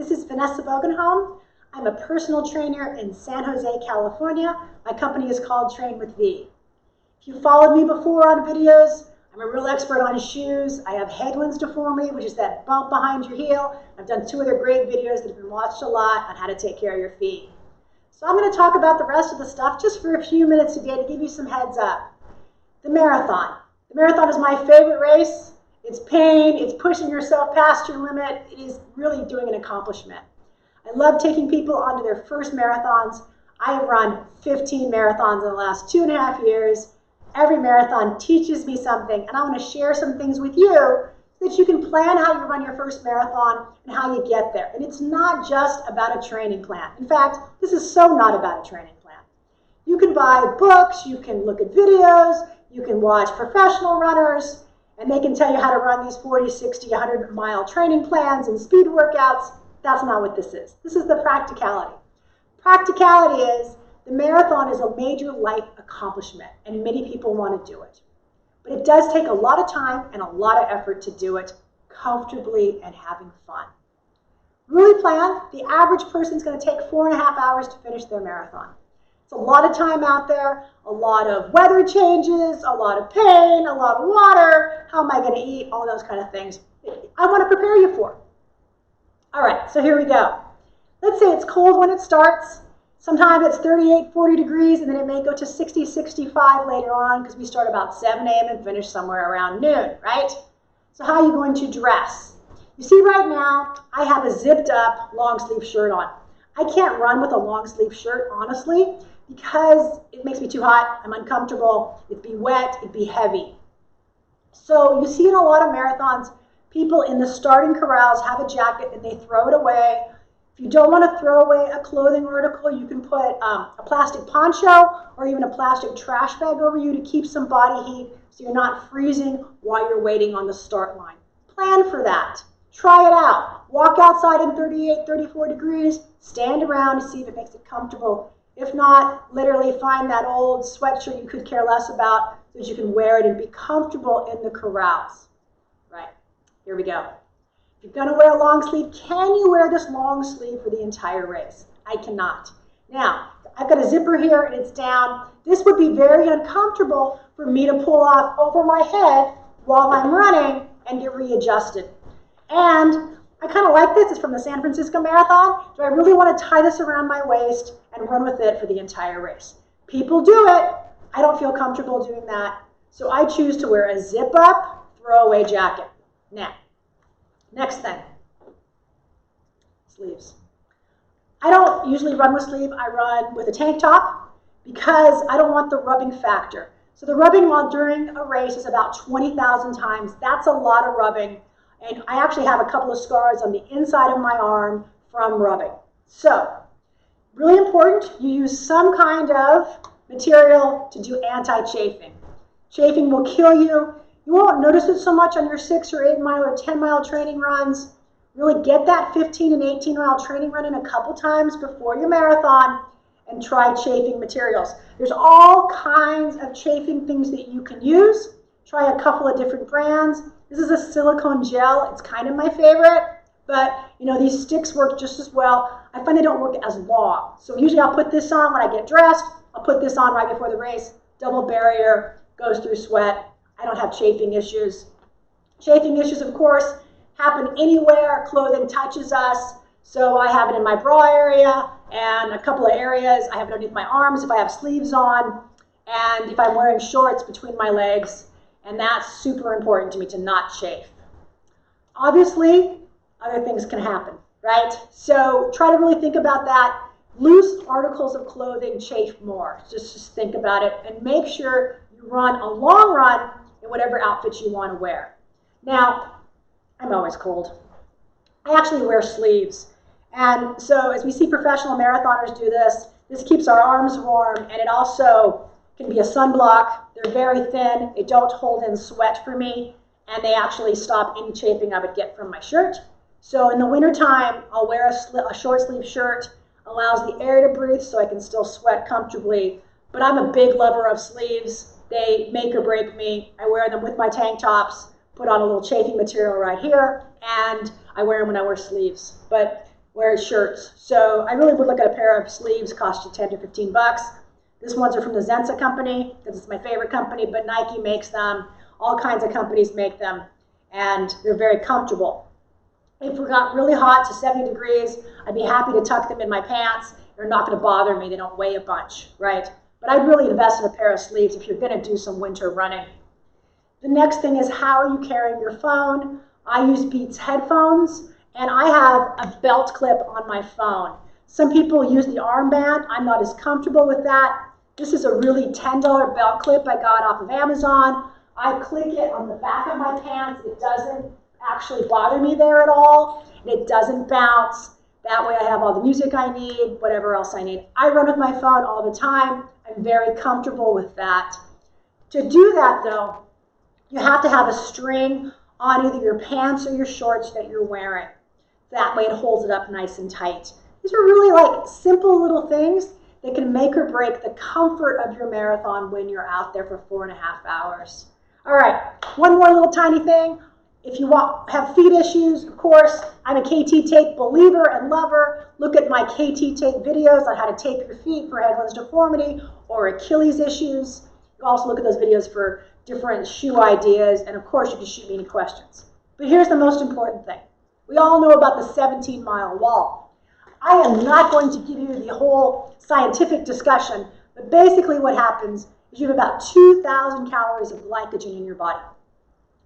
This is Vanessa Bogenholm. I'm a personal trainer in San Jose, California. My company is called Train with V. If you followed me before on videos, I'm a real expert on shoes. I have Hagelin's deformity, which is that bump behind your heel. I've done 2 other great videos that have been watched a lot on how to take care of your feet. So I'm going to talk about the rest of the stuff just for a few minutes today to give you some heads up. The marathon. The marathon is my favorite race. It's pain, it's pushing yourself past your limit. It is really doing an accomplishment. I love taking people onto their first marathons. I have run 15 marathons in the last 2.5 years. Every marathon teaches me something, and I want to share some things with you so that you can plan how you run your first marathon and how you get there. And it's not just about a training plan. In fact, this is so not about a training plan. You can buy books, you can look at videos, you can watch professional runners, and they can tell you how to run these 40, 60, 100-mile training plans and speed workouts. That's not what this is. This is the practicality. Practicality is the marathon is a major life accomplishment, and many people want to do it. But it does take a lot of time and a lot of effort to do it comfortably and having fun. Really plan, the average person is going to take 4.5 hours to finish their marathon. It's a lot of time out there, a lot of weather changes, a lot of pain, a lot of water. How am I going to eat? All those kind of things I want to prepare you for. All right, so here we go. Let's say it's cold when it starts. Sometimes it's 38, 40 degrees, and then it may go to 60, 65 later on because we start about 7 a.m. and finish somewhere around noon, right? So how are you going to dress? You see right now, I have a zipped up long sleeve shirt on. I can't run with a long sleeve shirt, honestly, because it makes me too hot, I'm uncomfortable, it'd be wet, it'd be heavy. So you see in a lot of marathons, people in the starting corrals have a jacket and they throw it away. If you don't want to throw away a clothing article, you can put a plastic poncho or even a plastic trash bag over you to keep some body heat so you're not freezing while you're waiting on the start line. Plan for that. Try it out. Walk outside in 38, 34 degrees, stand around to see if it makes it comfortable. If not, literally find that old sweatshirt you could care less about so that you can wear it and be comfortable in the corrals. Right, here we go. If you're going to wear a long sleeve, can you wear this long sleeve for the entire race? I cannot. Now, I've got a zipper here and it's down. This would be very uncomfortable for me to pull off over my head while I'm running and get readjusted. And I kind of like this. It's from the San Francisco Marathon. Do I really want to tie this around my waist and run with it for the entire race? People do it. I don't feel comfortable doing that. So I choose to wear a zip-up, throwaway jacket. Now, next thing, sleeves. I don't usually run with sleeve. I run with a tank top because I don't want the rubbing factor. So the rubbing while during a race is about 20,000 times. That's a lot of rubbing. And I actually have a couple of scars on the inside of my arm from rubbing. So, really important, you use some kind of material to do anti-chafing. Chafing will kill you. You won't notice it so much on your 6 or 8 mile or 10 mile training runs. Really get that 15 and 18 mile training run in a couple times before your marathon and try chafing materials. There's all kinds of chafing things that you can use. Try a couple of different brands. This is a silicone gel. It's kind of my favorite, but you know, these sticks work just as well. I find they don't work as long. So usually I'll put this on when I get dressed. I'll put this on right before the race. Double barrier, goes through sweat. I don't have chafing issues. Chafing issues, of course, happen anywhere clothing touches us. So I have it in my bra area and a couple of areas. I have it underneath my arms if I have sleeves on, and if I'm wearing shorts between my legs. And that's super important to me to not chafe. Obviously, other things can happen, right? So try to really think about that. Loose articles of clothing chafe more. Just think about it and make sure you run a long run in whatever outfit you want to wear. Now, I'm always cold. I actually wear sleeves. And so as we see professional marathoners do this, this keeps our arms warm, and it also can be a sunblock. They're very thin. They don't hold in sweat for me, and they actually stop any chafing I would get from my shirt. So in the wintertime, I'll wear a short sleeve shirt. Allows the air to breathe so I can still sweat comfortably. But I'm a big lover of sleeves. They make or break me. I wear them with my tank tops, put on a little chafing material right here, and I wear them when I wear sleeves. But wear shirts. So I really would look at a pair of sleeves, cost you 10 to 15 bucks. These ones are from the Zensa company, because it's my favorite company, but Nike makes them. All kinds of companies make them, and they're very comfortable. If it got really hot to 70 degrees, I'd be happy to tuck them in my pants. They're not going to bother me. They don't weigh a bunch, right? But I'd really invest in a pair of sleeves if you're going to do some winter running. The next thing is, how are you carrying your phone? I use Beats headphones, and I have a belt clip on my phone. Some people use the armband. I'm not as comfortable with that. This is a really $10 belt clip I got off of Amazon. I click it on the back of my pants. It doesn't actually bother me there at all, and it doesn't bounce. That way I have all the music I need, whatever else I need. I run with my phone all the time. I'm very comfortable with that. To do that, though, you have to have a string on either your pants or your shorts that you're wearing. That way it holds it up nice and tight. These are really like simple little things that can make or break the comfort of your marathon when you're out there for 4.5 hours. All right, one more little tiny thing. If you have feet issues, of course, I'm a KT tape believer and lover. Look at my KT tape videos on how to tape your feet for headless deformity or Achilles issues. You also look at those videos for different shoe ideas, and of course you can shoot me any questions. But here's the most important thing. We all know about the 17-mile wall. I am not going to give you the whole scientific discussion, but basically what happens is you have about 2,000 calories of glycogen in your body.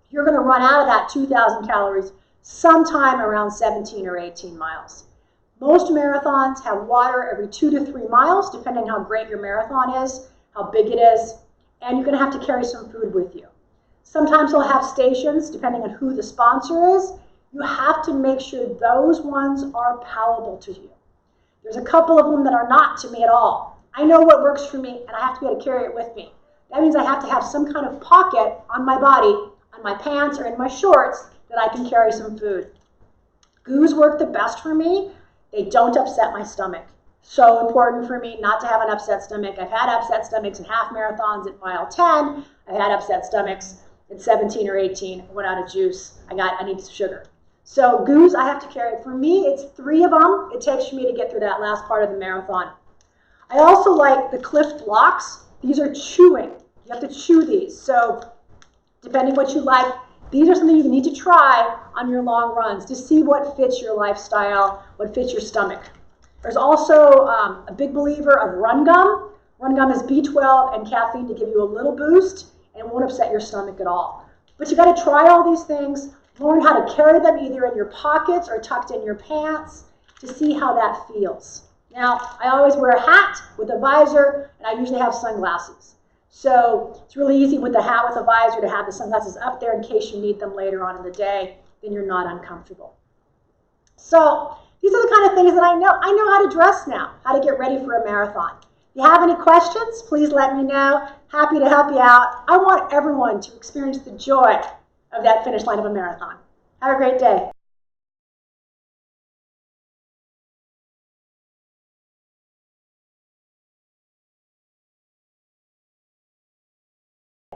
You're going to run out of that 2,000 calories sometime around 17 or 18 miles. Most marathons have water every 2 to 3 miles, depending on how great your marathon is, how big it is, and you're going to have to carry some food with you. Sometimes they'll have stations, depending on who the sponsor is. You have to make sure those ones are palatable to you. There's a couple of them that are not to me at all. I know what works for me, and I have to be able to carry it with me. That means I have to have some kind of pocket on my body, on my pants or in my shorts, that I can carry some food. Goos work the best for me. They don't upset my stomach. So important for me not to have an upset stomach. I've had upset stomachs in half marathons at mile 10. I've had upset stomachs at 17 or 18. I went out of juice. I need sugar. So Goos, I have to carry. For me, it's 3 of them it takes for me to get through that last part of the marathon. I also like the Cliff blocks. These are chewing. You have to chew these. So depending what you like, these are something you need to try on your long runs to see what fits your lifestyle, what fits your stomach. There's also a big believer of Run Gum. Run Gum is B12 and caffeine to give you a little boost, and it won't upset your stomach at all. But you got to try all these things, learn how to carry them either in your pockets or tucked in your pants to see how that feels. Now, I always wear a hat with a visor, and I usually have sunglasses. So it's really easy with the hat with a visor to have the sunglasses up there in case you need them later on in the day, then you're not uncomfortable. So these are the kind of things that I know. I know how to dress now, how to get ready for a marathon. If you have any questions, please let me know. Happy to help you out. I want everyone to experience the joy of that finish line of a marathon. Have a great day.